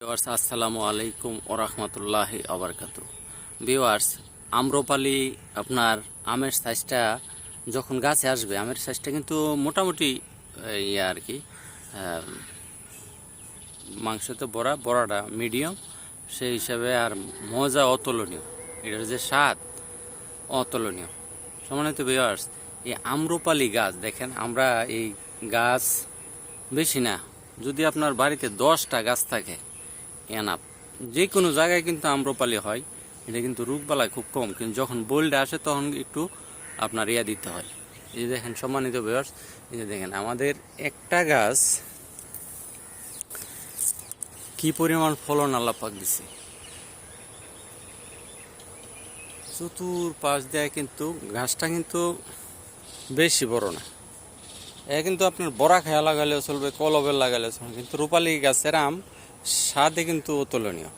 Viewers আসসালামু আলাইকুম ওরহমতুল্লাহি আবরকাতু। ভিউয়ার্স, আম্রপালি আপনার আমের সাইজটা যখন গাছে আসবে, আমের সাইজটা কিন্তু মোটামুটি ইয়ে আর কি, মাংসতে বড়াটা মিডিয়াম, সেই হিসাবে আর মজা অতুলনীয়। এটার যে স্বাদ অতুলনীয়। সম্মানিত ভিউয়ার্স, এই আম্রপালি গাছ দেখেন, আমরা এই গাছ বেশি না, যদি আপনার বাড়িতে 10টা গাছ থাকে এনাফ। যে কোনো জায়গায় কিন্তু আম্রপালি হয়, এটা কিন্তু রোগবালাই খুব কম, কিন্তু যখন বোল্ডে আসে তখন একটু আপনার ইয়া দিতে হয়। এই যে দেখেন সম্মানিত ভিউয়ার্স, এই যে দেখেন আমাদের একটা গাছ কি পরিমাণ ফলন আল্লাহ পাক দিছে। চতুর্পাশ দেয় কিন্তু ঘাসটা কিন্তু বেশি বড় না। কিন্তু আপনার বড়া খায়া লাগালেও চলবে, কলবের লাগালেও চলবে, কিন্তু রূপালী গাছের আম স্বাদে কিন্তু অতুলনীয়।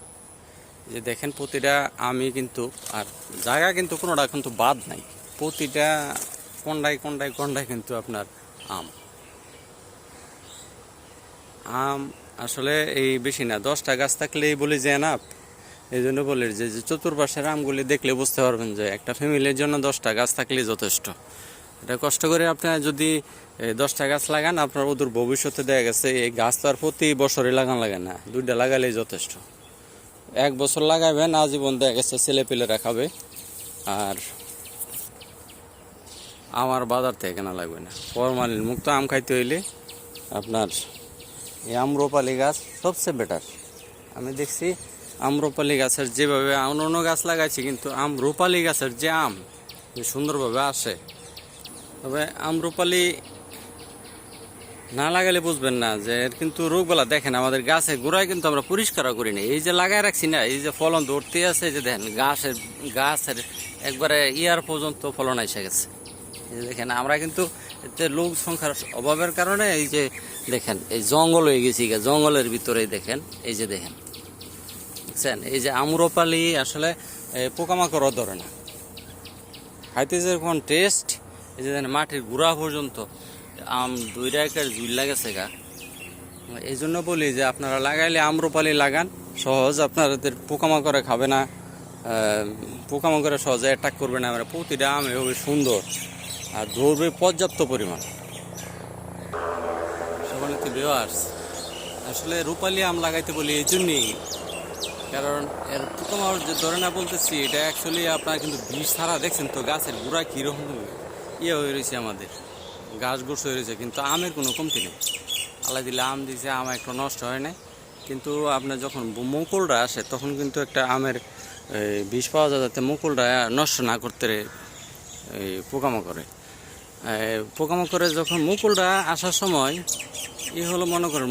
যে দেখেন প্রতিটা আমি কিন্তু, আর জায়গা কিন্তু কোনোটা কিন্তু বাদ নাই, প্রতিটা কন্ডায় কন্ডায় কন্ডায় কিন্তু আপনার আম আম আসলে এই বেশি না, 10টা গাছ থাকলেই বলি যে না। এই জন্য বলি যে চতুর্পাশের আমগুলি দেখলে বুঝতে পারবেন যে একটা ফ্যামিলির জন্য 10টা গাছ থাকলেই যথেষ্ট। এটা কষ্ট করে আপনার যদি 10টা গাছ লাগান, আপনার ওদের ভবিষ্যতে দেখা গেছে এই গাছ তো আর প্রতি বছরই লাগান লাগে না, 2টা লাগালেই যথেষ্ট। 1 বছর লাগাবেন, আজীবন দেখা গেছে ছেলে পেলেরা খাবে, আর আমার বাজার থেকে কেনা লাগবে না। ফরমালিন মুক্ত আম খাইতে হইলে আপনার এই আম্রপালি গাছ সবচেয়ে বেটার। আমি দেখছি আম্রপালি গাছের যেভাবে অন্য গাছ লাগাইছি, কিন্তু আম্রপালি গাছের যে আম যে সুন্দরভাবে আসে, তবে আম্রপালি না লাগালে বুঝবেন না যে এর কিন্তু রোগবালা। দেখেন আমাদের গাছের গোড়ায় কিন্তু আমরা পরিষ্কারও করি না, এই যে লাগাই রাখছি না, এই যে ফলন ধরতে আছে, যে দেখেন গাছের একবারে ইয়ার পর্যন্ত ফলন এসে গেছে। এই যে দেখেন আমরা কিন্তু এতে লোক সংখ্যার অভাবের কারণে এই যে দেখেন এই জঙ্গল হয়ে গেছি, জঙ্গলের ভিতরে দেখেন, এই যে দেখেন বুঝছেন, এই যে আম্রপালি আসলে পোকামাকড়ও ধরে না, খাইতে যেরকম টেস্ট। এই যে দেখেন মাটির গুঁড়া পর্যন্ত আম 2 একের জুল লাগেছে গা। এই জন্য বলি যে আপনারা লাগাইলে আম্রপালি লাগান, সহজ, আপনাদের পোকামাকড়ে খাবে না, পোকামাকড়ে সহজে অ্যাটাক করবে না। আমরা প্রতিটা আম এভাবে সুন্দর আর ধরবে পর্যাপ্ত পরিমাণ। সম্মানিত ভিউয়ার্স, আসলে রূপালি আম লাগাইতে বলি এই জন্যই, কারণ এর পোকামাকড় যে ধরে না বলতেছি, এটা অ্যাকচুয়ালি আপনার কিন্তু বিষ ছাড়া। দেখছেন তো গাছের গুঁড়া কীরকম ইয়ে হয়ে রয়েছে, আমাদের গাছ গোছ হয়ে রয়েছে, কিন্তু আমের কোনো কমতি নেই। আল্লাহ দিলে আম দিছে, আম একটু নষ্ট হয় না, কিন্তু আপনার যখন মুকুলটা আসে তখন কিন্তু একটা আমের বিষ পাওয়া যায়, যাতে মুকুলটা নষ্ট না করতে পোকামাকড়ে যখন মুকুলটা আসার সময় হলো মনে করেন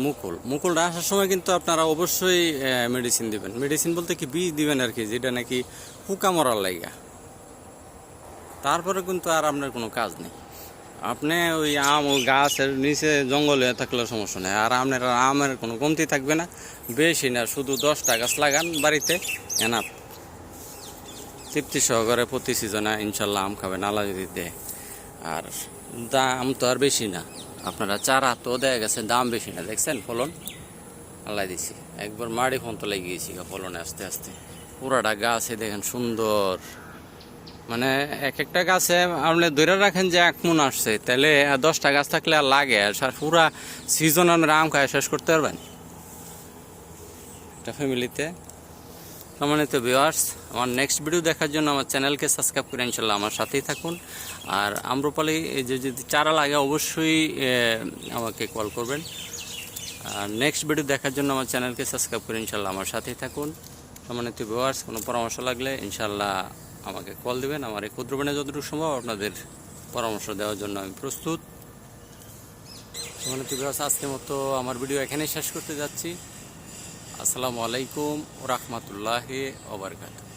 মুকুলটা আসার সময় কিন্তু আপনারা অবশ্যই মেডিসিন দিবেন। মেডিসিন বলতে কি বীজ দিবেন আর কি, যেটা নাকি পোকা মরার লাইগা। তারপরে কিন্তু আর আপনার কোনো কাজ নেই। আপনি ওই আম ওই গাছের নিচে জঙ্গলে থাকলে সমস্যা নেই, আর আপনার আমের কোনো কমতি থাকবে না। বেশি না, শুধু 10টা গাছ লাগান বাড়িতে, এনাফ। তৃপ্তি সহকারে প্রতি সিজনে ইনশাল্লাহ আম খাবেন আল্লাহ যদি দেয়। আর দাম তো আর বেশি না, আপনারা চারা তো দেখা গেছে দাম বেশি না। দেখছেন ফলন আল্লাহ দিছি, একবার মাড়ি ফোন তো লেগে গেছি ফলনে আস্তে আস্তে। পুরাটা গাছে দেখেন সুন্দর, মানে এক একটা গাছে আপনি ধরে রাখেন যে 1 মণ আসছে, তাহলে 10টা গাছ থাকলে আর লাগে, আর পুরা সিজন আপনার আম খায় শেষ করতে পারবেন একটা ফ্যামিলিতে। সম্মানিত ভিউয়ার্স, আমার নেক্সট ভিডিও দেখার জন্য আমার চ্যানেলকে সাবস্ক্রাইব করে ইনশাল্লাহ আমার সাথেই থাকুন। আর আম্রপালি যে যদি চারা লাগে অবশ্যই আমাকে কল করবেন। আর নেক্সট ভিডিও দেখার জন্য আমার চ্যানেলকে সাবস্ক্রাইব করে ইনশাল্লাহ আমার সাথেই থাকুন। সম্মানিত ভিউয়ার্স, কোনো পরামর্শ লাগলে ইনশাল্লাহ আমাকে কল দেবেন। আমার এই ক্ষুদ্র বোনে যতটুকু সম্ভব আপনাদের পরামর্শ দেওয়ার জন্য আমি প্রস্তুত। সম্মানিত ভিউয়ার্স, আজকের মতো আমার ভিডিও এখানেই শেষ করতে যাচ্ছি। আসসালামু আলাইকুম ওয়া রাহমাতুল্লাহি ওয়া বারাকাতুহু।